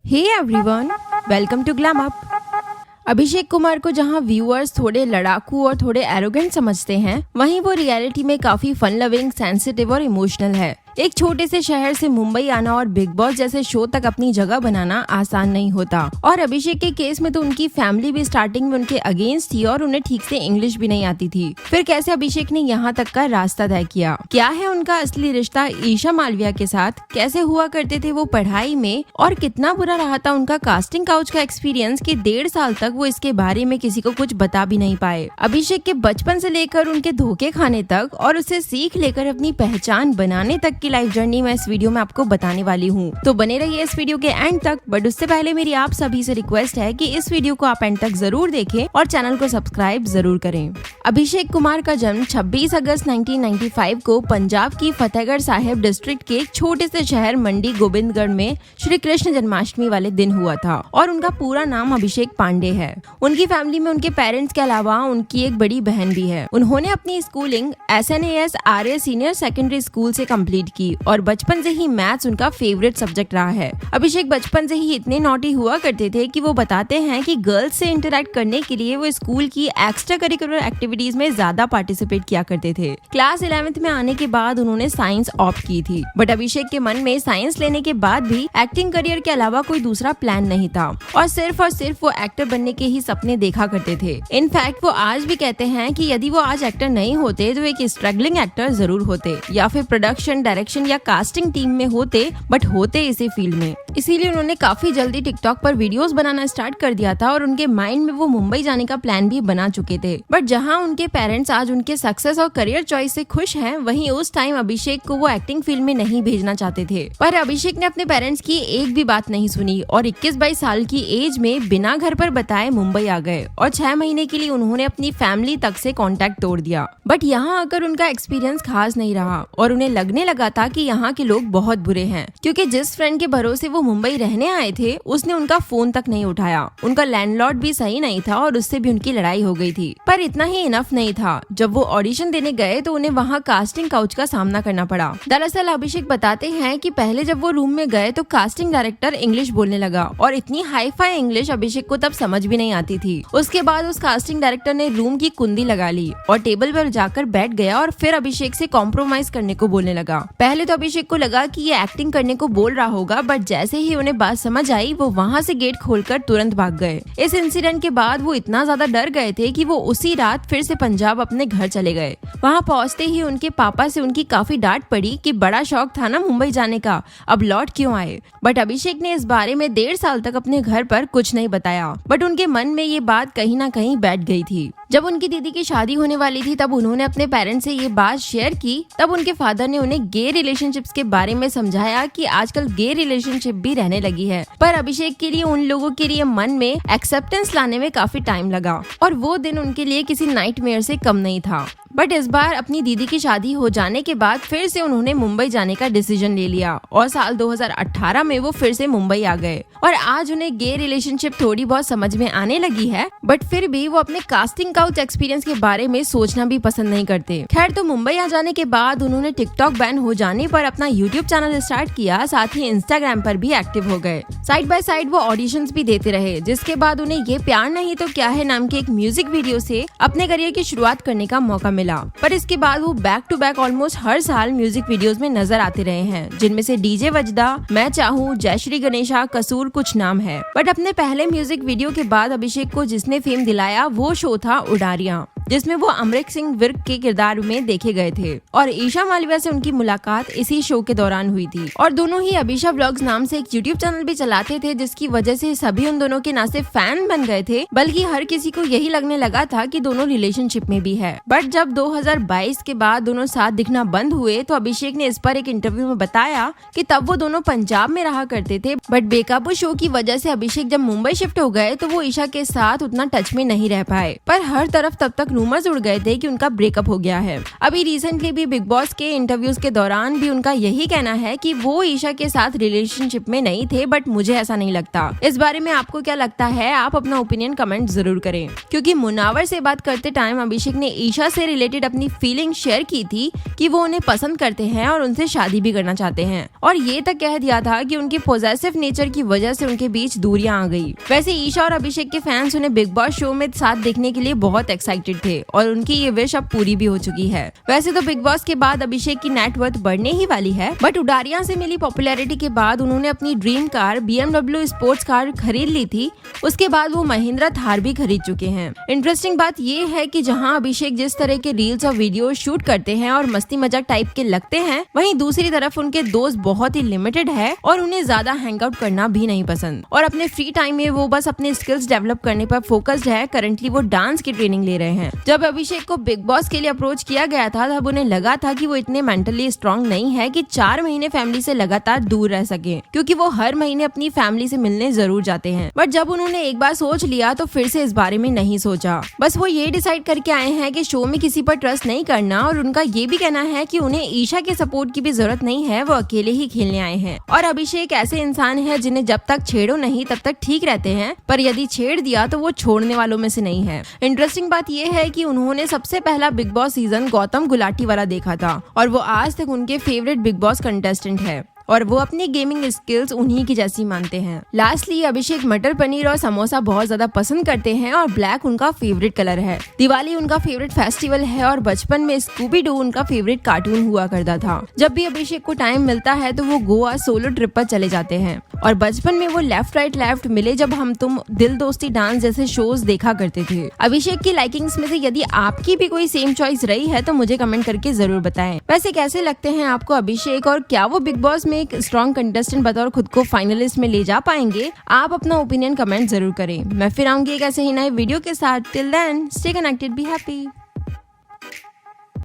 Hey everyone, welcome to glam up. Abhishek Kumar को जहां viewers थोड़े लड़ाकू और थोड़े एरोगेंट समझते हैं, वहीं वो रियलिटी में काफी फन लविंग, सेंसिटिव और इमोशनल है। एक छोटे से शहर से मुंबई आना और बिग बॉस जैसे शो तक अपनी जगह बनाना आसान नहीं होता। और अभिषेक के केस में तो उनकी फैमिली भी स्टार्टिंग में उनके अगेंस्ट थी और उन्हें ठीक से इंग्लिश भी नहीं आती थी। फिर कैसे अभिषेक ने यहाँ तक का रास्ता तय किया, क्या है उनका असली रिश्ता ईशा मालविया के साथ, कैसे हुआ करते थे वो पढ़ाई में, और कितना बुरा रहा था उनका कास्टिंग काउच का एक्सपीरियंस कि 1.5 साल तक वो इसके बारे में किसी को कुछ बता भी नहीं पाए। अभिषेक के बचपन से लेकर उनके धोखे खाने तक और उससे सीख लेकर अपनी पहचान बनाने तक की लाइफ जर्नी मैं इस वीडियो में आपको बताने वाली हूँ। तो बने रहिए इस वीडियो के एंड तक। बट उससे पहले मेरी आप सभी से रिक्वेस्ट है कि इस वीडियो को आप एंड तक जरूर देखें और चैनल को सब्सक्राइब जरूर करें। अभिषेक कुमार का जन्म 26 अगस्त 1995 को पंजाब की फतेहगढ़ साहिब डिस्ट्रिक्ट के एक छोटे से शहर मंडी गोबिंदगढ़ में श्री कृष्ण जन्माष्टमी वाले दिन हुआ था और उनका पूरा नाम अभिषेक पांडे है। उनकी फैमिली में उनके पेरेंट्स के अलावा उनकी एक बड़ी बहन भी है। उन्होंने अपनी स्कूलिंग SNAS आर्य सीनियर सेकेंडरी स्कूल से कंप्लीट की और बचपन से ही मैथ्स उनका फेवरेट सब्जेक्ट रहा है। अभिषेक बचपन से ही इतने नॉटी हुआ करते थे कि वो बताते हैं कि गर्ल्स से इंटरेक्ट करने के लिए वो स्कूल की एक्स्ट्रा करिकुलर एक्टिविटीज में ज्यादा पार्टिसिपेट किया करते थे। क्लास 11th में आने के बाद उन्होंने साइंस ऑप्ट की थी, बट अभिषेक के मन में साइंस लेने के बाद भी एक्टिंग करियर के अलावा कोई दूसरा प्लान नहीं था और सिर्फ वो एक्टर बनने के ही सपने देखा करते थे। इनफैक्ट वो आज भी कहते हैं कि यदि वो आज एक्टर नहीं होते तो एक स्ट्रगलिंग एक्टर जरूर होते या फिर प्रोडक्शन, डायरेक्शन या कास्टिंग टीम में होते, बट होते इसी फील्ड में। इसीलिए उन्होंने काफी जल्दी टिकटॉक पर वीडियोस बनाना स्टार्ट कर दिया था और उनके माइंड में वो मुंबई जाने का प्लान भी बना चुके थे। बट जहां उनके पेरेंट्स आज उनके सक्सेस और करियर चॉइस से खुश हैं, वहीं उस टाइम अभिषेक को वो एक्टिंग फील्ड में नहीं भेजना चाहते थे। पर अभिषेक ने अपने पेरेंट्स की एक भी बात नहीं सुनी और 21-22 साल की एज में बिना घर पर बताए मुंबई आ गए और 6 महीने के लिए उन्होंने अपनी फैमिली तक से कॉन्टेक्ट तोड़ दिया। बट यहाँ आकर उनका एक्सपीरियंस खास नहीं रहा और उन्हें लगने लगा था कि यहाँ के लोग बहुत बुरे हैं, क्योंकि जिस फ्रेंड के भरोसे वो मुंबई रहने आए थे उसने उनका फोन तक नहीं उठाया। उनका लैंडलॉर्ड भी सही नहीं था और उससे भी उनकी लड़ाई हो गई थी। पर इतना ही इनफ नहीं था। जब वो ऑडिशन देने गए तो उन्हें वहाँ कास्टिंग काउच का सामना करना पड़ा। दरअसल अभिषेक बताते हैं कि पहले जब वो रूम में गए तो कास्टिंग डायरेक्टर इंग्लिश बोलने लगा और इतनी हाई फाई इंग्लिश अभिषेक को तब समझ भी नहीं आती थी। उसके बाद उस कास्टिंग डायरेक्टर ने रूम की कुंडी लगा ली और टेबल पर जाकर बैठ गया और फिर अभिषेक से कॉम्प्रोमाइज करने को बोलने लगा। पहले तो अभिषेक को लगा कि ये एक्टिंग करने को बोल रहा होगा, बट जैसे ही उन्हें बात समझ आई वो वहाँ से गेट खोलकर तुरंत भाग गए। इस इंसिडेंट के बाद वो इतना ज्यादा डर गए थे कि वो उसी रात फिर से पंजाब अपने घर चले गए। वहाँ पहुँचते ही उनके पापा से उनकी काफी डांट पड़ी कि बड़ा शौक था ना मुंबई जाने का, अब लौट क्यों आए। बट अभिषेक ने इस बारे में 1.5 साल तक अपने घर पर कुछ नहीं बताया, बट उनके मन में ये बात कहीं ना कहीं बैठ गई थी। जब उनकी दीदी की शादी होने वाली थी तब उन्होंने अपने पेरेंट्स से ये बात शेयर की। तब उनके फादर ने उन्हें गे रिलेशनशिप्स के बारे में समझाया कि आजकल गे रिलेशनशिप भी रहने लगी है। पर अभिषेक के लिए उन लोगों के लिए मन में एक्सेप्टेंस लाने में काफी टाइम लगा और वो दिन उनके लिए किसी नाइटमेयर से कम नहीं था। बट इस बार अपनी दीदी की शादी हो जाने के बाद फिर से उन्होंने मुंबई जाने का डिसीजन ले लिया और साल 2018 में वो फिर से मुंबई आ गए और आज उन्हें गे रिलेशनशिप थोड़ी बहुत समझ में आने लगी है, बट फिर भी वो अपने कास्टिंग काउच एक्सपीरियंस के बारे में सोचना भी पसंद नहीं करते। खैर, तो मुंबई आ जाने के बाद उन्होंने टिकटॉक बैन हो जाने पर अपना यूट्यूब चैनल स्टार्ट किया, साथ ही इंस्टाग्राम पर भी एक्टिव हो गए। साइड बाय साइड वो ऑडिशंस भी देते रहे, जिसके बाद उन्हें ये प्यार नहीं तो क्या है नाम के एक म्यूजिक वीडियो से अपने करियर की शुरुआत करने का मौका मिला। पर इसके बाद वो बैक टू बैक ऑलमोस्ट हर साल म्यूजिक वीडियोस में नजर आते रहे हैं, जिनमें से डीजे वजदा, मैं चाहूँ, जय श्री गणेशा, कसूर कुछ नाम है। बट अपने पहले म्यूजिक वीडियो के बाद अभिषेक को जिसने फेम दिलाया वो शो था उडारियां, जिसमें वो अमरीक सिंह विर्क के किरदार में देखे गए थे और ईशा मालविया से उनकी मुलाकात इसी शो के दौरान हुई थी। और दोनों ही अभिषा व्लॉग्स नाम से एक यूट्यूब चैनल भी चलाते थे, जिसकी वजह से सभी उन दोनों के ना सिर्फ फैन बन गए थे बल्कि हर किसी को यही लगने लगा था कि दोनों रिलेशनशिप में भी है। बट जब 2022 के बाद दोनों साथ दिखना बंद हुए तो अभिषेक ने इस पर एक इंटरव्यू में बताया कि तब वो दोनों पंजाब में रहा करते थे, बट बेकाबू शो की वजह से अभिषेक जब मुंबई शिफ्ट हो गए तो वो ईशा के साथ उतना टच में नहीं रह पाए। पर हर तरफ तब तक रूमर्स उड़ गए थे कि उनका ब्रेकअप हो गया है। अभी रिसेंटली भी बिग बॉस के इंटरव्यूज के दौरान भी उनका यही कहना है कि वो ईशा के साथ रिलेशनशिप में नहीं थे, बट मुझे ऐसा नहीं लगता। इस बारे में आपको क्या लगता है? आप अपना ओपिनियन कमेंट जरूर करें, क्योंकि मुनावर से बात करते टाइम अभिषेक ने ईशा से रिलेटेड अपनी फीलिंग शेयर की थी कि वो उन्हें पसंद करते हैं और उनसे शादी भी करना चाहते हैं, और ये तक कह दिया था कि उनकी पॉजिटिव नेचर की वजह से उनके बीच दूरियां आ गई। वैसे ईशा और अभिषेक के फैंस उन्हें बिग बॉस शो में साथ देखने के लिए बहुत एक्साइटेड थे और उनकी ये विश अब पूरी भी हो चुकी है। वैसे तो बिग बॉस के बाद अभिषेक की नेटवर्थ बढ़ने ही वाली है, बट उडारिया से मिली पॉपुलैरिटी के बाद उन्होंने अपनी dream car BMW sports car खरीद ली थी। उसके बाद वो महिंद्रा थार भी खरीद चुके हैं। इंटरेस्टिंग बात ये है कि जहां अभिषेक जिस तरह के रील्स और वीडियो शूट करते हैं और मस्ती मजाक टाइप के लगते हैं, वहीं दूसरी तरफ उनके दोस्त बहुत ही लिमिटेड है और उन्हें ज्यादा हैंग आउट करना भी नहीं पसंद, और अपने फ्री टाइम में वो बस अपने स्किल्स डेवलप करने पर फोकस्ड है। करंटली वो डांस की ट्रेनिंग ले रहे हैं। जब अभिषेक को बिग बॉस के लिए अप्रोच किया गया था, तब उन्हें लगा था कि वो इतने मेंटली स्ट्रांग नहीं है कि 4 महीने फैमिली से लगातार दूर रह सके, क्योंकि वो हर महीने अपनी फैमिली से मिलने जरूर जाते हैं। बट जब उन्होंने एक बार सोच लिया तो फिर से इस बारे में नहीं सोचा। बस वो ये डिसाइड करके आए हैं कि शो में किसी पर ट्रस्ट नहीं करना, और उनका ये भी कहना है कि उन्हें ईशा के सपोर्ट की भी जरूरत नहीं है, वो अकेले ही खेलने आए हैं। और अभिषेक ऐसे इंसान है जिन्हें जब तक छेड़ो नहीं तब तक ठीक रहते हैं, पर यदि छेड़ दिया तो वो छोड़ने वालों में से नहीं है। इंटरेस्टिंग बात ये है कि उन्होंने सबसे पहला big boss season Gautam Gulati वाला देखा था, और वो आज तक उनके फेवरेट बिग बॉस कंटेस्टेंट है, और वो अपनी गेमिंग स्किल्स उन्हीं की जैसी मानते हैं। लास्टली अभिषेक मटर पनीर और समोसा बहुत ज्यादा पसंद करते हैं, और ब्लैक उनका फेवरेट कलर है। दिवाली उनका फेवरेट फेस्टिवल है, और बचपन में स्कूबी डू उनका फेवरेट कार्टून हुआ करता था। जब भी अभिषेक को टाइम मिलता है तो वो गोवा सोलो ट्रिप पर चले जाते हैं, और बचपन में वो लेफ्ट राइट लेफ्ट मिले जब हम तुम, दिल दोस्ती डांस जैसे शोज देखा करते थे। अभिषेक की लाइकिंग्स में से यदि आपकी भी कोई सेम चॉइस रही है तो मुझे कमेंट करके जरूर बताएं। वैसे कैसे लगते हैं आपको अभिषेक, और क्या वो बिग बॉस में एक स्ट्रॉन्ग कंटेस्टेंट बतौर खुद को फाइनलिस्ट में ले जा पाएंगे? आप अपना ओपिनियन कमेंट जरूर करें। मैं फिर आऊंगी एक ऐसे ही नए वीडियो के साथ। Till then stay connected, be happy.